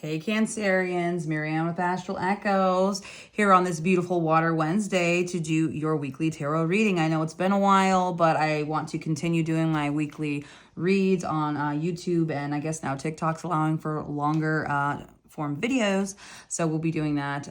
Hey Cancerians, Miriam with Astral Echoes here on this beautiful Water Wednesday to do your weekly tarot reading. I know it's been a while, but I want to continue doing my weekly reads on YouTube, and I guess now TikTok's allowing for longer form videos, so we'll be doing that.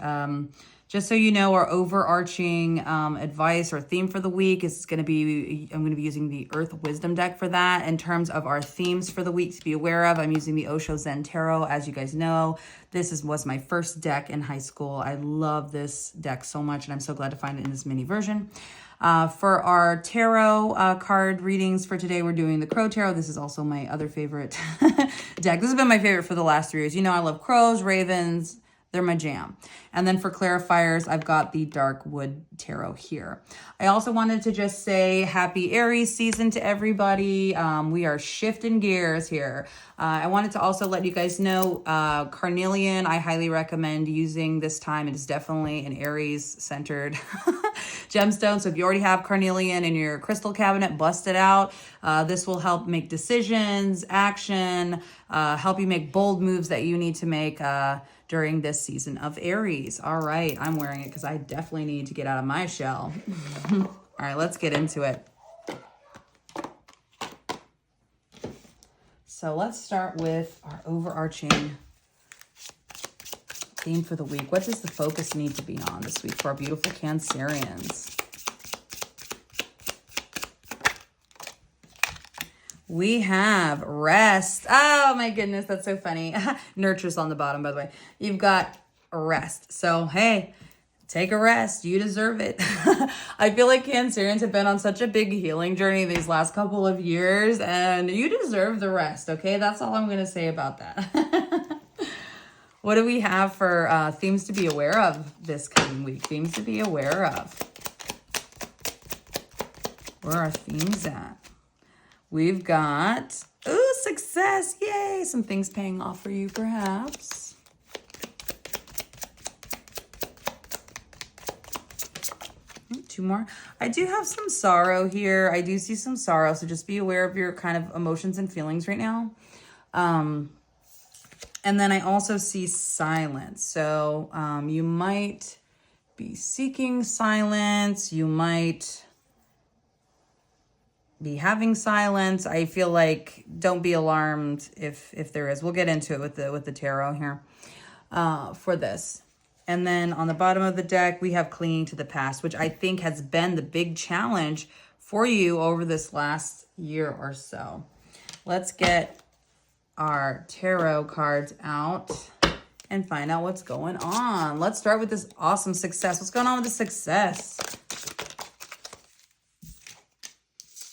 Just so you know, our overarching advice or theme for the week is going to be, I'm going to be using the Earth Wisdom deck for that. In terms of our themes for the week to be aware of, I'm using the Osho Zen Tarot. As you guys know, this was my first deck in high school. I love this deck so much, and I'm so glad to find it in this mini version. For our tarot card readings for today, we're doing the Crow Tarot. This is also my other favorite deck. This has been my favorite for the last 3 years. You know, I love crows, ravens. They're my jam. And then for clarifiers, I've got the Dark Wood Tarot here. I also wanted to just say happy Aries season to everybody. We are shifting gears here. I wanted to also let you guys know, Carnelian, I highly recommend using this time. It is definitely an Aries-centered gemstone. So if you already have Carnelian in your crystal cabinet, bust it out. This will help make decisions, action, help you make bold moves that you need to make during this season of Aries. All right, I'm wearing it because I definitely need to get out of my shell. All right, let's get into it. So let's start with our overarching theme for the week. What does the focus need to be on this week for our beautiful Cancerians? We have rest. Oh my goodness, that's so funny. Nurture's on the bottom, by the way. You've got rest. So, hey, take a rest. You deserve it. I feel like Cancerians have been on such a big healing journey these last couple of years, and you deserve the rest, okay? That's all I'm going to say about that. What do we have for themes to be aware of this coming week? Themes to be aware of. Where are themes at? We've got, ooh, success. Yay. Some things paying off for you, perhaps. Two more. I do have some sorrow here. I do see some sorrow. So just be aware of your kind of emotions and feelings right now. And then I also see silence. So you might be seeking silence. You might be having silence. I feel like don't be alarmed if there is. We'll get into it with the tarot here for this. And then on the bottom of the deck, we have clinging to the past, which I think has been the big challenge for you over this last year or so. Let's get our tarot cards out and find out what's going on. Let's start with this awesome success. What's going on with the success?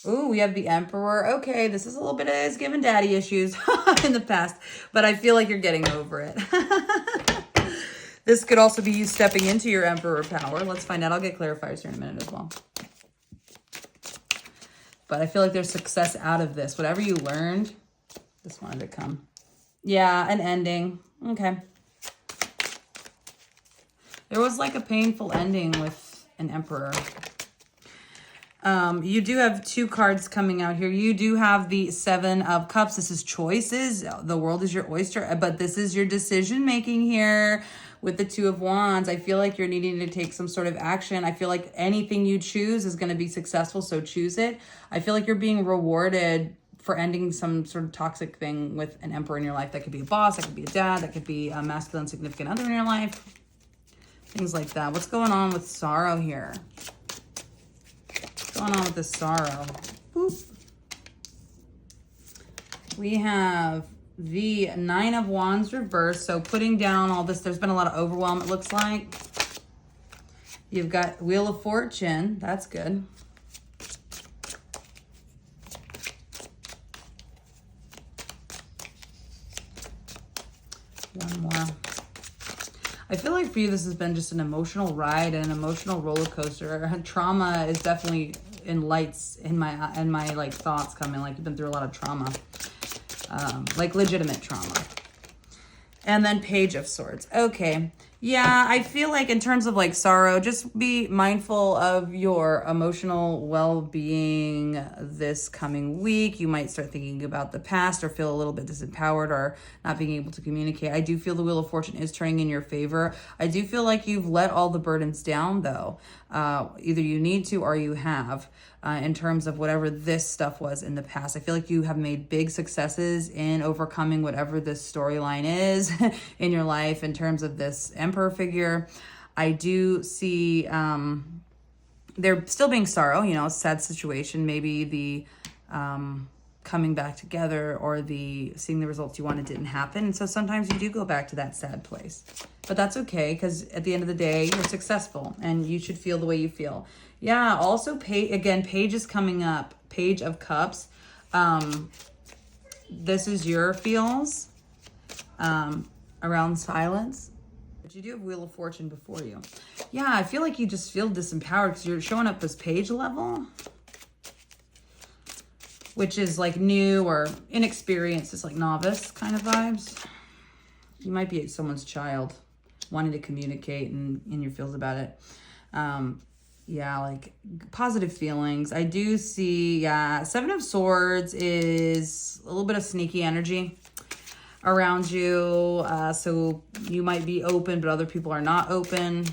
Ooh, we have the Emperor. Okay, this is a little bit of, it's given daddy issues in the past, but I feel like you're getting over it. This could also be you stepping into your Emperor power. Let's find out. I'll get clarifiers here in a minute as well. But I feel like there's success out of this. Whatever you learned, this wanted to come. Yeah, an ending. Okay. There was like a painful ending with an Emperor. You do have 2 cards coming out here. You do have the 7 of Cups. This is choices. The world is your oyster, but this is your decision making here with the 2 of Wands. I feel like you're needing to take some sort of action. I feel like anything you choose is going to be successful, so choose it. I feel like you're being rewarded for ending some sort of toxic thing with an Emperor in your life. That could be a boss, that could be a dad, that could be a masculine significant other in your life. Things like that. What's going on with sorrow here? What's going on with the sorrow? Boop. We have the 9 of Wands reversed. So putting down all this, there's been a lot of overwhelm, it looks like. You've got Wheel of Fortune. That's good. One more. I feel like for you, this has been just an emotional ride and an emotional roller coaster. Trauma is definitely in lights in my like thoughts coming. Like you've been through a lot of trauma, like legitimate trauma. And then Page of Swords. Okay, Yeah, I feel like in terms of like sorrow, just be mindful of your emotional well-being this coming week. You might start thinking about the past or feel a little bit disempowered or not being able to communicate. I do feel the Wheel of Fortune is turning in your favor. I do feel like you've let all the burdens down though. Either you need to or you have. In terms of whatever this stuff was in the past. I feel like you have made big successes in overcoming whatever this storyline is in your life in terms of this emperor figure. I do see there still being sorrow, you know, a sad situation, maybe the coming back together or the seeing the results you wanted didn't happen. And so sometimes you do go back to that sad place. But that's okay, because at the end of the day, you're successful and you should feel the way you feel. Yeah, also Page is coming up. Page of Cups. This is your feels around silence. But you do have Wheel of Fortune before you. Yeah, I feel like you just feel disempowered because you're showing up as page level, which is like new or inexperienced. It's like novice kind of vibes. You might be someone's child wanting to communicate and in your feels about it. Yeah, like positive feelings. I do see, yeah, Seven of Swords is a little bit of sneaky energy around you. So you might be open, but other people are not open.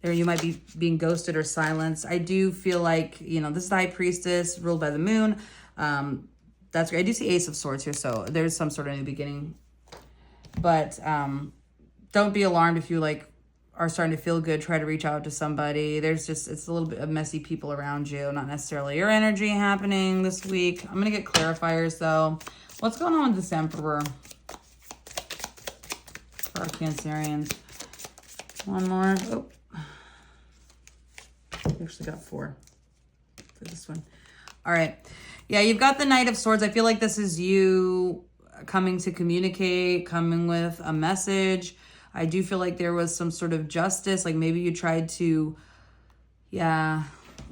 Or you might be being ghosted or silenced. I do feel like, you know, this is the High Priestess ruled by the moon. That's great. I do see Ace of Swords here, so there's some sort of new beginning. But don't be alarmed if you like are starting to feel good. Try to reach out to somebody. It's a little bit of messy people around you, not necessarily your energy happening this week. I'm gonna get clarifiers though. What's going on with this Emperor for our Cancerians? One more. Oh, we actually got 4 for this one. All right. Yeah, you've got the Knight of Swords. I feel like this is you coming to communicate, coming with a message. I do feel like there was some sort of justice. Like maybe you tried to, yeah,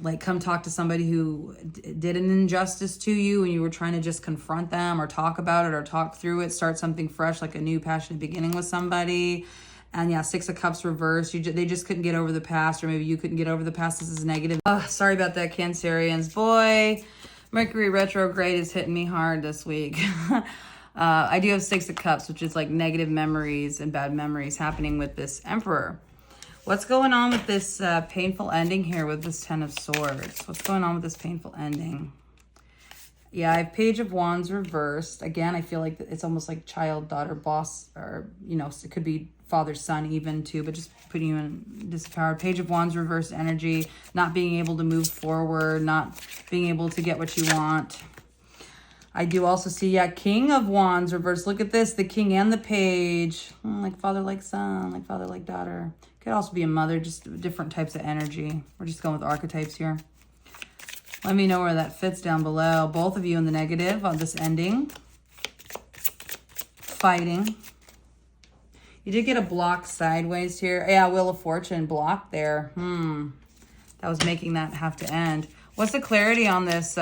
like come talk to somebody who did an injustice to you and you were trying to just confront them or talk about it or talk through it, start something fresh, like a new passionate beginning with somebody. And yeah, Six of Cups reversed. They just couldn't get over the past, or maybe you couldn't get over the past. This is negative. Sorry about that, Cancerians. Boy, Mercury retrograde is hitting me hard this week. I do have Six of Cups, which is like negative memories and bad memories happening with this Emperor. What's going on with this painful ending here with this Ten of Swords? What's going on with this painful ending? Yeah, I have Page of Wands reversed. Again, I feel like it's almost like child, daughter, boss, or, you know, it could be father, son even too, but just putting you in disempowered. Page of Wands reversed energy, not being able to move forward, not being able to get what you want. I do also see, yeah, King of Wands reversed. Look at this, the King and the Page. Like father, like son, like father, like daughter. Could also be a mother, just different types of energy. We're just going with archetypes here. Let me know where that fits down below. Both of you in the negative on this ending. Fighting. You did get a block sideways here. Yeah, Wheel of Fortune blocked there. That was making that have to end. What's the clarity on this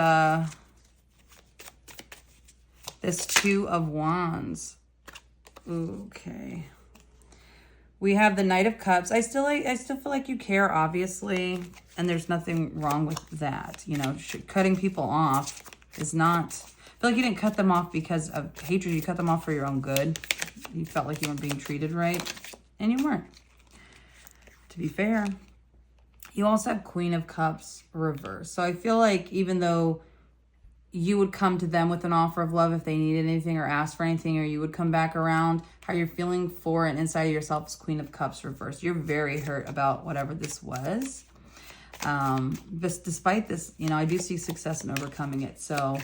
this Two of Wands? Okay. We have the Knight of Cups. I still feel like you care, obviously, and there's nothing wrong with that. You know, cutting people off is not. I feel like you didn't cut them off because of hatred. You cut them off for your own good. You felt like you weren't being treated right, and you weren't. To be fair, you also have Queen of Cups reversed. So I feel like even though you would come to them with an offer of love if they needed anything or asked for anything, or you would come back around, how you're feeling for and inside of yourself is Queen of Cups reversed. You're very hurt about whatever this was. But despite this, you know, I do see success in overcoming it. So,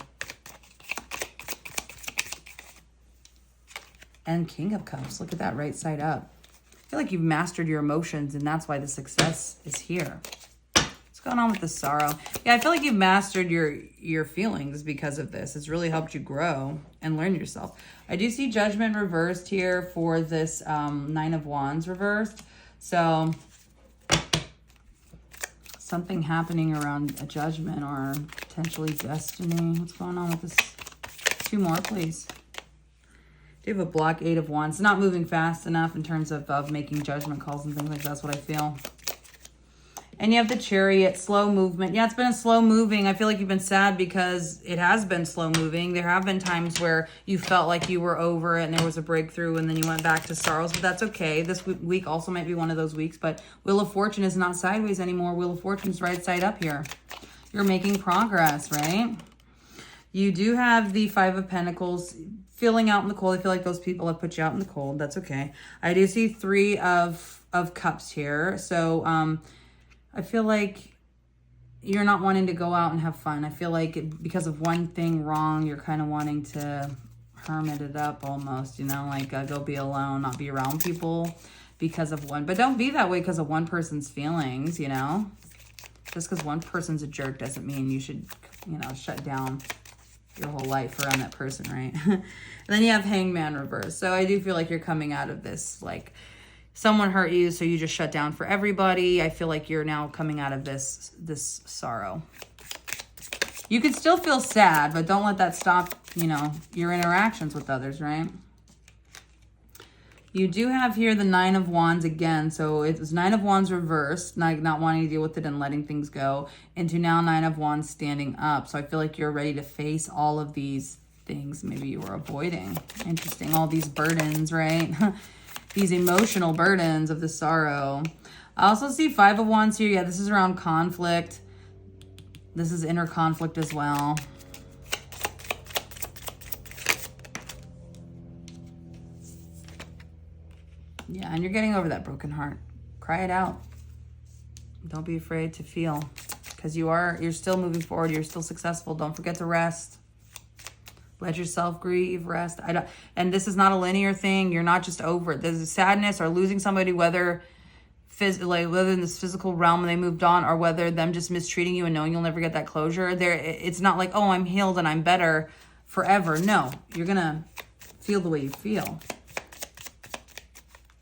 and King of Cups, look at that right side up. I feel like you've mastered your emotions, and that's why the success is here. What's going on with the sorrow? Yeah, I feel like you've mastered your feelings because of this. It's really helped you grow and learn yourself. I do see Judgment reversed here for this Nine of Wands reversed. So something happening around a judgment or potentially destiny. What's going on with this? 2 more, please. Do you have a block 8 of Wands? It's not moving fast enough in terms of making judgment calls and things like that. That's what I feel. And you have the Chariot, slow movement. Yeah, it's been a slow moving. I feel like you've been sad because it has been slow moving. There have been times where you felt like you were over it and there was a breakthrough and then you went back to sorrows, but that's okay. This week also might be one of those weeks, but Wheel of Fortune is not sideways anymore. Wheel of Fortune's right side up here. You're making progress, right? You do have the 5 of Pentacles feeling out in the cold. I feel like those people have put you out in the cold. That's okay. I do see 3 of Cups here. So, I feel like you're not wanting to go out and have fun. I feel like because of one thing wrong, you're kind of wanting to hermit it up almost, you know, like go be alone, not be around people because of one. But don't be that way because of one person's feelings, you know. Just because one person's a jerk doesn't mean you should, you know, shut down your whole life around that person, right? And then you have Hangman reverse. So I do feel like you're coming out of this, like, someone hurt you, so you just shut down for everybody. I feel like you're now coming out of this sorrow. You could still feel sad, but don't let that stop, you know, your interactions with others, right? You do have here the 9 of Wands again. So it was 9 of Wands reversed, not wanting to deal with it and letting things go, into now 9 of Wands standing up. So I feel like you're ready to face all of these things maybe you were avoiding. Interesting. All these burdens, right? These emotional burdens of the sorrow. I also see 5 of Wands here. Yeah, this is around conflict. This is inner conflict as well. Yeah, and you're getting over that broken heart. Cry it out. Don't be afraid to feel, because you're still moving forward. You're still successful. Don't forget to rest. Let yourself grieve, rest. And this is not a linear thing. You're not just over it. There's a sadness or losing somebody, whether in this physical realm they moved on, or whether them just mistreating you and knowing you'll never get that closure. It's not like, oh, I'm healed and I'm better forever. No, you're gonna feel the way you feel.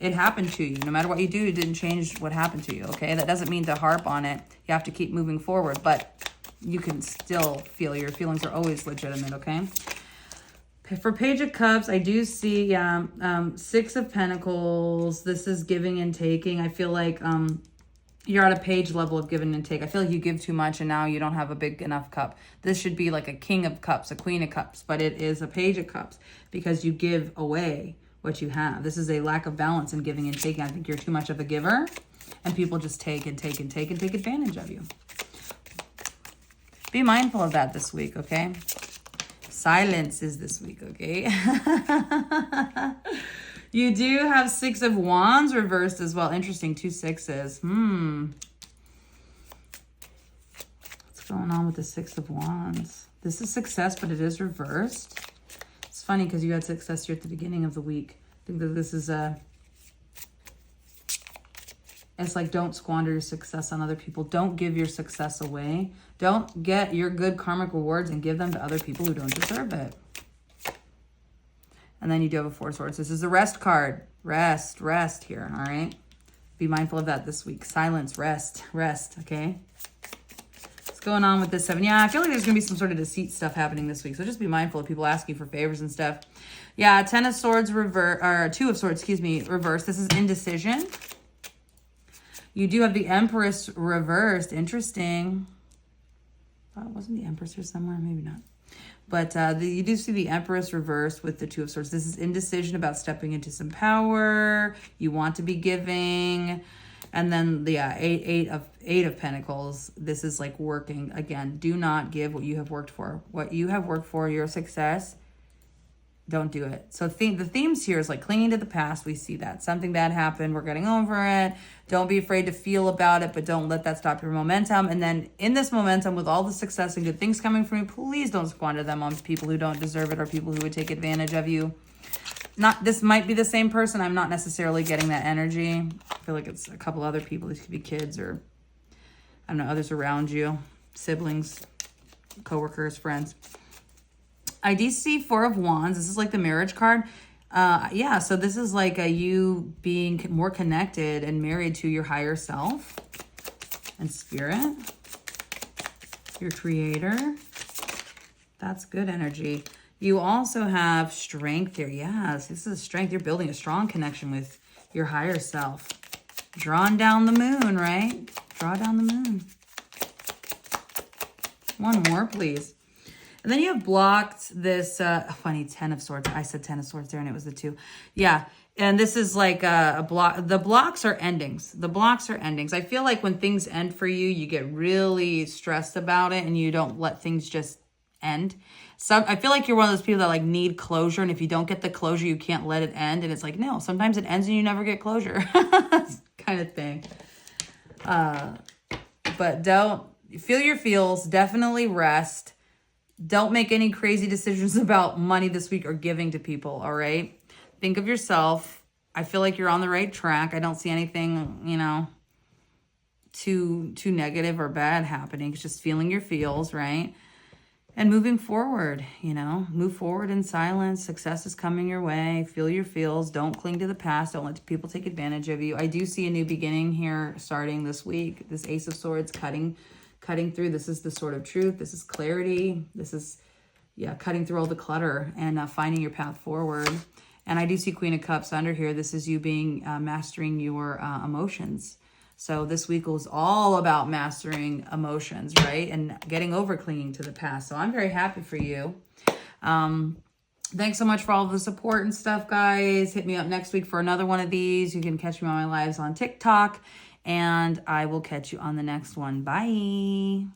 It happened to you. No matter what you do, it didn't change what happened to you, okay? That doesn't mean to harp on it. You have to keep moving forward, but you can still feel. Your feelings are always legitimate, okay? For Page of Cups, I do see 6 of Pentacles. This is giving and taking. I feel like you're at a page level of giving and take. I feel like you give too much and now you don't have a big enough cup. This should be like a King of Cups, a Queen of Cups, but it is a Page of Cups because you give away what you have. This is a lack of balance in giving and taking. I think you're too much of a giver and people just take and take and take and take advantage of you. Be mindful of that this week, okay? Silence is this week, okay? You do have 6 of Wands reversed as well. Interesting, 2 6s. What's going on with the 6 of Wands? This is success, but it is reversed. It's funny because you had success here at the beginning of the week. I think that this is it's like, don't squander your success on other people. Don't give your success away. Don't get your good karmic rewards and give them to other people who don't deserve it. And then you do have a 4 of Swords. This is the rest card. Rest here, all right? Be mindful of that this week. Silence, rest, okay? What's going on with this 7? Yeah, I feel like there's going to be some sort of deceit stuff happening this week. So just be mindful of people asking for favors and stuff. Yeah, 10 of Swords reverse, or 2 of Swords, excuse me, reverse. This is indecision. You do have the Empress reversed. Interesting. Wasn't the Empress here somewhere? Maybe not. But you do see the Empress reversed with the 2 of Swords. This is indecision about stepping into some power. You want to be giving. And then the 8 of Pentacles. This is like working. Again, do not give what you have worked for. What you have worked for, your success, don't do it. So the themes here is like clinging to the past. We see that. Something bad happened. We're getting over it. Don't be afraid to feel about it, but don't let that stop your momentum. And then in this momentum, with all the success and good things coming from you, please don't squander them on people who don't deserve it or people who would take advantage of you. This might be the same person. I'm not necessarily getting that energy. I feel like it's a couple other people. These could be kids or, I don't know, others around you, siblings, coworkers, friends. I do see 4 of Wands. This is like the marriage card. Yeah, so this is like you being more connected and married to your higher self and spirit, your creator. That's good energy. You also have strength here. Yes, this is strength. You're building a strong connection with your higher self. Drawing down the moon, right? Draw down the moon. One more, please. And then you have blocked this, funny, 10 of Swords. I said 10 of Swords there and it was the 2. Yeah, and this is like a block. The blocks are endings. The blocks are endings. I feel like when things end for you, you get really stressed about it and you don't let things just end. I feel like you're one of those people that like need closure, and if you don't get the closure, you can't let it end. And it's like, no, sometimes it ends and you never get closure. Kind of thing. But don't feel your feels. Definitely rest. Don't make any crazy decisions about money this week or giving to people, all right? Think of yourself. I feel like you're on the right track. I don't see anything, you know, too negative or bad happening. It's just feeling your feels, right? And moving forward, you know, move forward in silence. Success is coming your way. Feel your feels. Don't cling to the past. Don't let people take advantage of you. I do see a new beginning here starting this week. This Ace of Swords cutting through. This is the sword of truth. This is clarity. This is, yeah, cutting through all the clutter and finding your path forward. And I do see Queen of Cups under here. This is you being mastering your emotions. So this week was all about mastering emotions, right? And getting over clinging to the past. So I'm very happy for you. Thanks so much for all the support and stuff, guys. Hit me up next week for another one of these. You can catch me on my lives on TikTok. And I will catch you on the next one. Bye.